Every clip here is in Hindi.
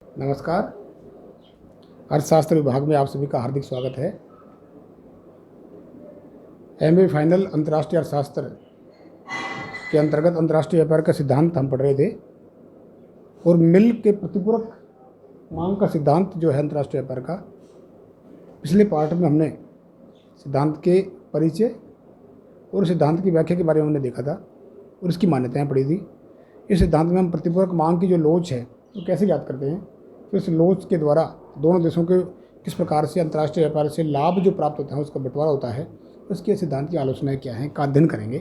नमस्कार। अर्थशास्त्र विभाग में आप सभी का हार्दिक स्वागत है। एमए फाइनल अंतर्राष्ट्रीय अर्थशास्त्र के अंतर्गत अंतर्राष्ट्रीय व्यापार का सिद्धांत हम पढ़ रहे थे और मिल के प्रतिपूरक मांग का सिद्धांत जो है अंतर्राष्ट्रीय व्यापार का, पिछले पार्ट में हमने सिद्धांत के परिचय और सिद्धांत की व्याख्या के बारे में हमने देखा था और इसकी मान्यताएं पढ़ी थी। इस सिद्धांत में हम प्रतिपूरक मांग की जो लोच है वो कैसे याद करते हैं, तो इस लोच के द्वारा दोनों देशों के किस प्रकार से अंतर्राष्ट्रीय व्यापार से लाभ जो प्राप्त होता है उसका बंटवारा होता है, उसके सिद्धांत की आलोचनाएं क्या हैं का अध्ययन करेंगे।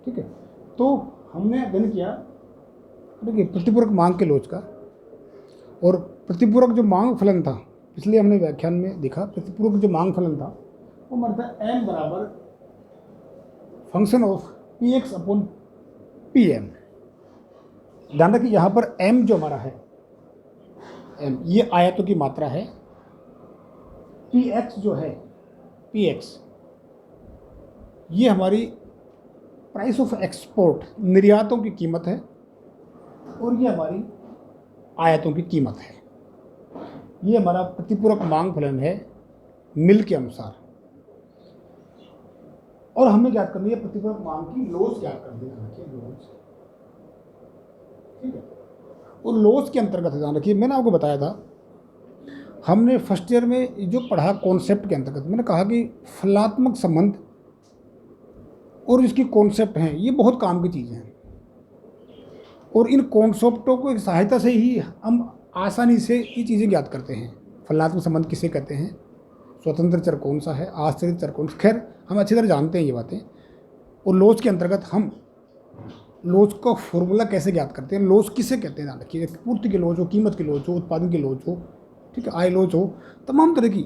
ठीक है, तो हमने अध्ययन किया देखिए प्रतिपूरक मांग के लोच का, और प्रतिपूरक जो मांग फलन था इसलिए हमने व्याख्यान में देखा प्रतिपूरक जो मांग फलन था वो हमारा था एम बराबर function of p x upon p m. ध्यान रखिए यहाँ पर एम जो हमारा है एम ये आयतों की मात्रा है, पी एक्स जो है पी एक्स ये हमारी प्राइस ऑफ एक्सपोर्ट निर्यातों की कीमत है और ये हमारी आयतों की कीमत है। ये हमारा प्रतिपूरक मांग फलन है मिल के अनुसार, और हमें ज्ञात करनी है प्रतिपूरक मांग की लोच ज्ञात करनी है। लोच, ठीक है, और लोच के अंतर्गत ध्यान रखिए मैंने आपको बताया था, हमने फर्स्ट ईयर में जो पढ़ा कॉन्सेप्ट के अंतर्गत मैंने कहा कि फलनात्मक संबंध और इसकी कॉन्सेप्ट हैं ये बहुत काम की चीज़ें हैं, और इन कॉन्सेप्टों को सहायता से ही हम आसानी से ये चीज़ें ज्ञात करते हैं। फलनात्मक संबंध किसे कहते हैं, स्वतंत्र चर कौन सा है, आश्रित चर कौन सा, खैर हम अच्छी तरह जानते हैं ये बातें। और लोच के अंतर्गत हम लोच का फॉर्मूला कैसे ज्ञात करते हैं, लोच किसे कहते हैं ध्यान रखिए, पूर्ति की लोच हो, कीमत की लोच हो, उत्पादन की लोच हो, ठीक है, आय लोच हो, तमाम तरह की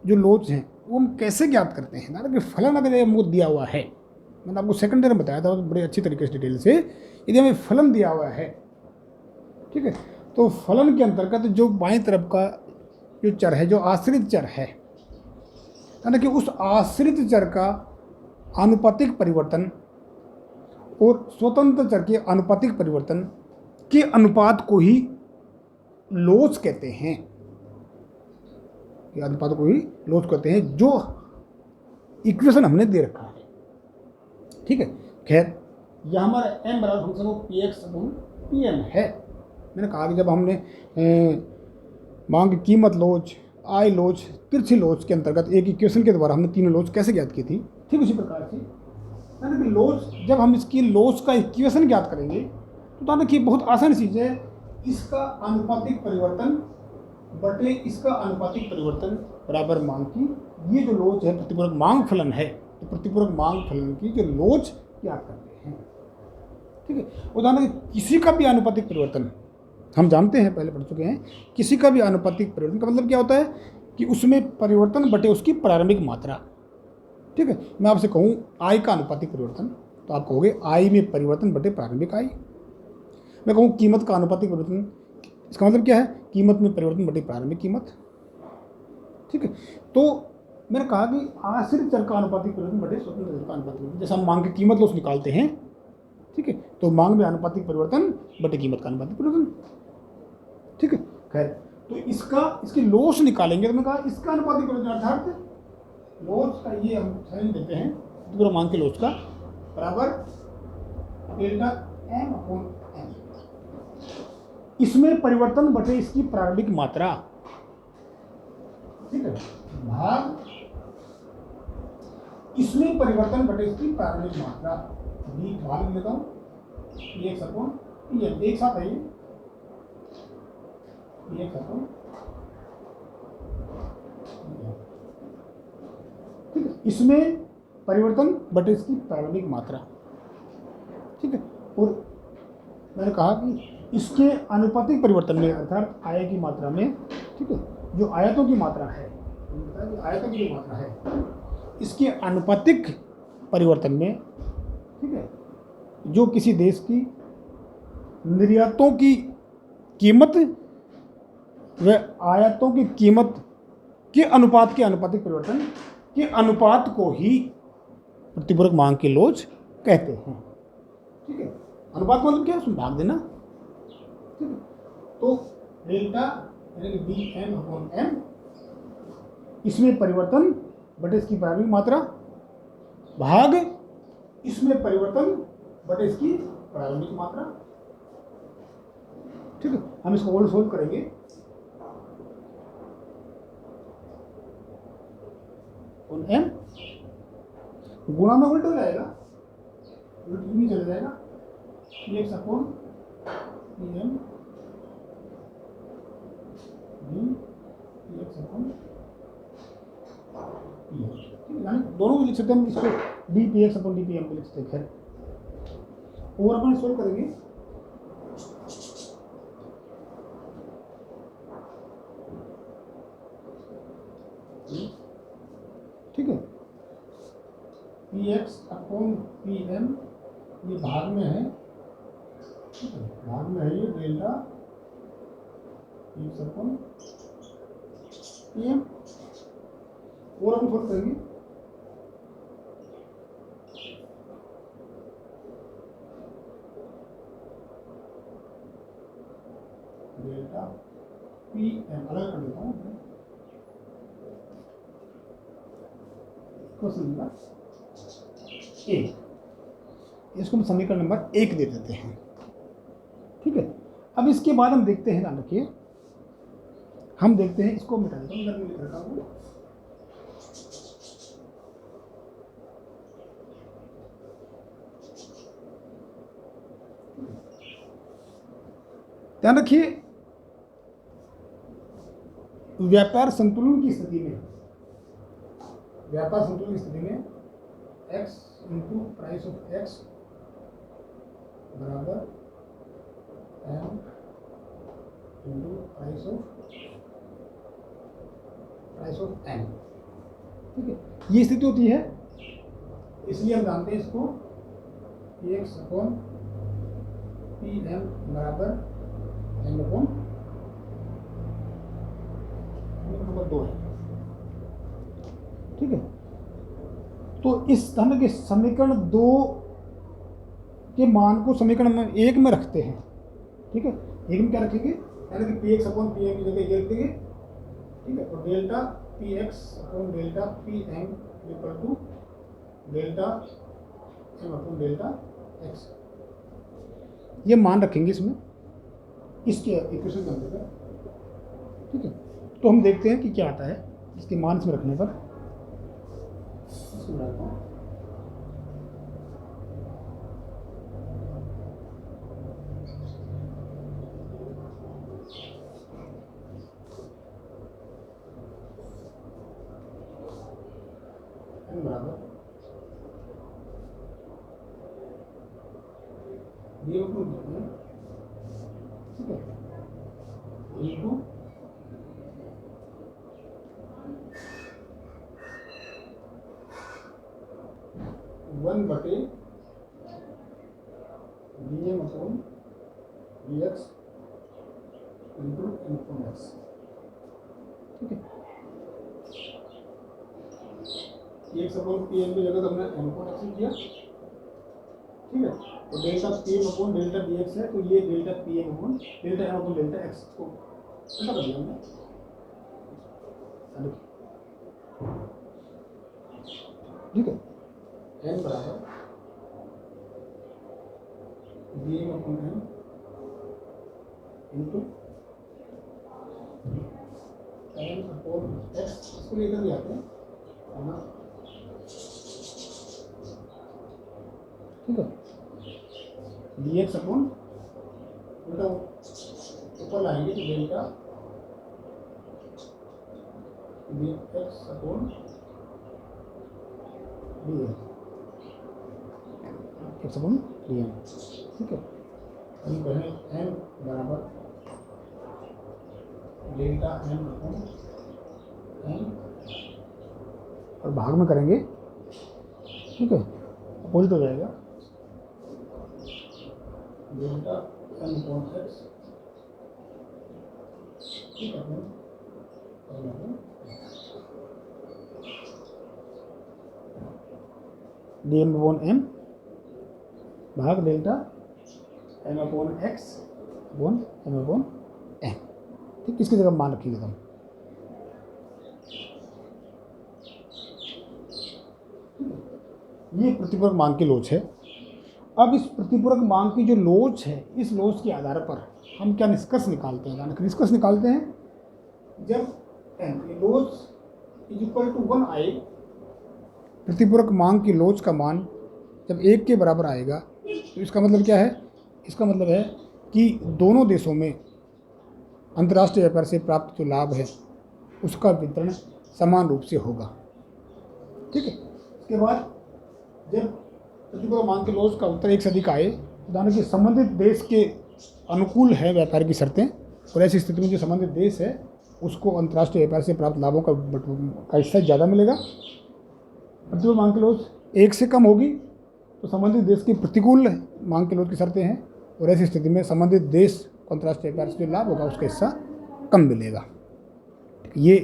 जो लोच हैं वो हम कैसे ज्ञात करते हैं। ध्यान रखिए फलन अगर हमको दिया हुआ है, मैंने आपको सेकंड ईयर में बताया था बड़े अच्छी तरीके से डिटेल से, यदि हमें फलन दिया हुआ है, ठीक है, तो फलन के अंतर्गत जो बाएं तरफ का जो चर है जो आश्रित चर है, यानी कि उस आश्रित चर का आनुपातिक परिवर्तन और स्वतंत्र चर के आनुपातिक परिवर्तन के अनुपात को ही लोच कहते हैं। ये अनुपात को ही लोच कहते हैं जो इक्वेशन हमने दे रखा है। ठीक है, खैर यह हमारा एम बराबर function of p x upon p m है। मैंने कहा कि जब हमने मांग कीमत लोच, आय लोच, तिरछी लोच के अंतर्गत एक इक्वेशन के द्वारा हमने तीनों लोच कैसे ज्ञात की थी, ठीक उसी प्रकार से यानी कि लोच, जब हम इसकी लोच का इक्वेशन ज्ञात करेंगे तो ध्यान रखिए बहुत आसान चीज़ है, इसका आनुपातिक परिवर्तन बटे इसका आनुपातिक परिवर्तन बराबर मांग की, ये जो लोच है प्रतिपूरक मांग फलन है, तो प्रतिपूरक मांग फलन की जो लोच ज्ञात करते हैं। ठीक है, उदाहरण किसी का भी आनुपातिक परिवर्तन हम जानते हैं, पहले पढ़ चुके हैं, किसी का भी आनुपातिक परिवर्तन का मतलब क्या होता है कि उसमें परिवर्तन बटे उसकी प्रारंभिक मात्रा। ठीक है, मैं आपसे कहूँ आय का आनुपातिक परिवर्तन, तो आप कहोगे आय में परिवर्तन बटे प्रारंभिक आय। मैं कहूँ कीमत का आनुपातिक परिवर्तन, इसका मतलब क्या है, कीमत में परिवर्तन बटे प्रारंभिक कीमत। ठीक है, तो मैंने कहा कि आश्रित चर का आनुपातिक परिवर्तन बटे स्वतंत्र चर का आनुपातिक परिवर्तन, जैसे हम मांग की कीमत लोच निकालते हैं, ठीक है, तो मांग में आनुपातिक परिवर्तन बटे कीमत का आनुपातिक परिवर्तन। ठीक है, खैर तो इसकी लोच निकालेंगे, तो मैंने कहा इसका आनुपातिक परिवर्तन अर्थात लोच का ये हम साइन देते हैं पूरा मांग के लोच का बराबर डेल्टा एम अपॉन एम, इसमें परिवर्तन बटे इसकी प्रारंभिक मात्रा। ठीक है, भाग इसमें परिवर्तन बटे इसकी प्रारंभिक मात्रा, बी भाग लेता हूँ पी एक्स अपॉन ये एक साथ है, ये पी एक्स अपॉन, ठीक है, इसमें परिवर्तन बटे इसकी प्रारंभिक मात्रा। ठीक है, और मैंने कहा कि इसके आनुपातिक परिवर्तन में अर्थात आय की मात्रा में, ठीक है, जो आयतों की मात्रा है, आयतों की जो मात्रा है इसके आनुपातिक परिवर्तन में, ठीक है, जो किसी देश की निर्यातों की कीमत व आयातों की कीमत के अनुपात के आनुपातिक परिवर्तन के अनुपात को ही प्रतिपूरक मांग की लोच कहते हैं। ठीक है, अनुपात मतलब क्या है, उसमें भाग देना। ठीक है, तो डेल्टा यानी कि डी एम अपॉन एम, इसमें परिवर्तन बटे इसकी प्रारंभिक मात्रा भाग इसमें परिवर्तन बटे इसकी प्रारंभिक मात्रा। ठीक है, हम इसको और सोल्व करेंगे। ऑन एम गुणा में उल्टा हो जाएगा, उल्टा नहीं चला जाएगा, p x upon p m d p x upon p m. ठीक है, यानी दोनों को लिख सकते हैं हम, इसको d p x upon d p m को लिख सकते हैं। और अपन सोल्व करेंगे। ठीक है, p x upon p m ये भाग में है, ठीक है, भाग में है ये delta p x upon p m. और हम सोल्व करेंगे। डेल्टा पी एम अलग कर देता हूँ, क्वेश्चन नंबर एक, इसको हम समीकरण नंबर 1 दे देते हैं। ठीक है, अब इसके बाद हम देखते हैं, ध्यान रखिए, हम देखते हैं, इसको मिटा देता हूँ, इधर में लिख रखा हूँ। ध्यान रखिए, व्यापार संतुलन की स्थिति में, व्यापार संतुलन की स्थिति में x into price of x बराबर m into price of n। ठीक है, ये स्थिति होती है, इसलिए हम जानते हैं इसको px अपॉन pm बराबर m अपॉन नंबर 2 है। ठीक है, तो इस तरह के समीकरण 2 के मान को समीकरण में 1 में रखते हैं। ठीक है, 1 में क्या रखेंगे, यानी कि p x upon p m की जगह ये रख देंगे। ठीक है, और delta p x upon delta p m equal to delta m upon delta x, ये मान रखेंगे इसमें, इसके इक्वेशन के अंदर। ठीक है, तो हम देखते हैं कि क्या आता है इसके मान इसमें रखने पर। इसको बनाता हूँ, n बराबर ये टू, ठीक है, इंटू वन बटे d m upon d x into n upon x. ठीक है, एक्स अपॉन पी एम की जगह तो हमने एन अपॉन एक्स किया। ठीक है, तो delta p m upon delta d x है, तो ये delta p m upon delta m upon delta x को ऐसा कर दिया हमने। ठीक है, n बराबर d m upon m into n upon x, इसको लेकर भी आते हैं, है ना। ठीक है, डी एक्स अपॉन उल्टा ऊपर लाएंगे तो delta d x upon d m, x upon d m. ठीक है, हम कहें एम बराबर डेल्टा एम अपॉन एम, और भाग में करेंगे। ठीक है, अपोजिट हो जाएगा, डेल्टा एम अपॉन एक्स। ठीक है, डी एम अपॉन एम भाग delta m upon x upon m upon m. ठीक, किसकी जगह मान रखिएगा हम। ये प्रतिपूरक मांग की लोच है। अब इस प्रतिपूरक मांग की जो लोच है, इस लोच के आधार पर हम क्या निष्कर्ष निकालते हैं? निष्कर्ष निकालते हैं जब लोच इज इक्वल टू 1 आए, प्रतिपूरक मांग की लोच का मान जब 1 के बराबर आएगा, तो इसका मतलब क्या है? इसका मतलब है कि दोनों देशों में अंतर्राष्ट्रीय व्यापार से प्राप्त जो लाभ है उसका वितरण समान रूप से होगा। ठीक है। इसके बाद जब प्रतिपूरक मांग के लोच का उत्तर 1 से अधिक आए, उदाहरण के संबंधित देश के अनुकूल है व्यापार की शर्तें, और ऐसी स्थिति में जो संबंधित देश है उसको अंतर्राष्ट्रीय व्यापार से प्राप्त लाभों का हिस्सा ज़्यादा मिलेगा। प्रतिपूरक मांग की लोच 1 से कम होगी तो संबंधित देश की प्रतिकूल मांग के लोच की शर्तें हैं, और ऐसी स्थिति में संबंधित देश को अंतर्राष्ट्रीय व्यापार से जो लाभ होगा उसका हिस्सा कम मिलेगा। ये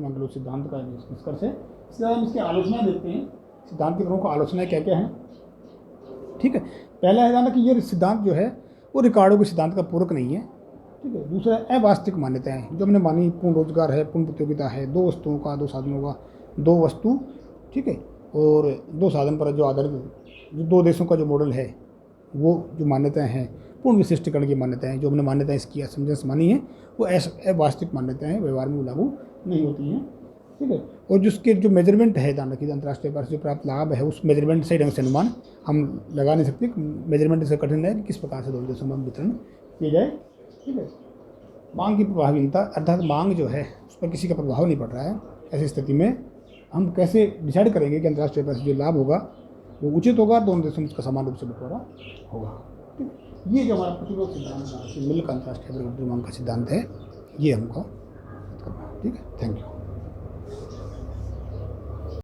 मांग के लोच सिद्धांत का निष्कर्ष है। इसके बाद हम इसकी आलोचना देखते हैं, सिद्धांत की प्रमुख आलोचनाएं क्या क्या हैं। ठीक है। पहला है जाना कि ये सिद्धांत जो है वो रिकार्डो के सिद्धांत का पूरक नहीं है। ठीक है। दूसरा, अवास्तविक मान्यताएं जो हमने मानी, पूर्ण रोजगार है, पूर्ण प्रतियोगिता है, 2 वस्तुओं का, 2 साधनों का, 2 वस्तु, ठीक है, और 2 साधन पर जो आधारित जो 2 देशों का जो मॉडल है, वो जो मान्यताएं हैं, पूर्ण विशिष्टीकरण की मान्यताएं जो हमने मान्यताएं इसकी असमंजस मानी है, वो अवास्तविक मान्यताएं हैं, व्यवहार में लागू नहीं होती हैं। ठीक है। और जिसके जो मेजरमेंट है, ध्यान रखिए, अंतर्राष्ट्रीय व्यापार से प्राप्त लाभ है, उस मेजरमेंट सही ढंग से अनुमान हम लगा नहीं सकते। मेजरमेंट इससे कठिन है कि किस प्रकार से दोनों देशों में वितरण किया जाए। ठीक है। मांग की प्रभावहीनता, अर्थात मांग जो है उस पर किसी का प्रभाव नहीं पड़ रहा है, ऐसी स्थिति में हम कैसे डिसाइड करेंगे कि अंतर्राष्ट्रीय व्यापार से जो लाभ होगा वो उचित होगा, दोनों देशों में उसका समान रूप से बंटवारा होगा। ठीक है। ये जो हमारा प्रतिरोध सिद्धांत है, मिल का अंतर्राष्ट्रीय व्यापार मांग का सिद्धांत है, ये हमको करना है। ठीक है। Thank you.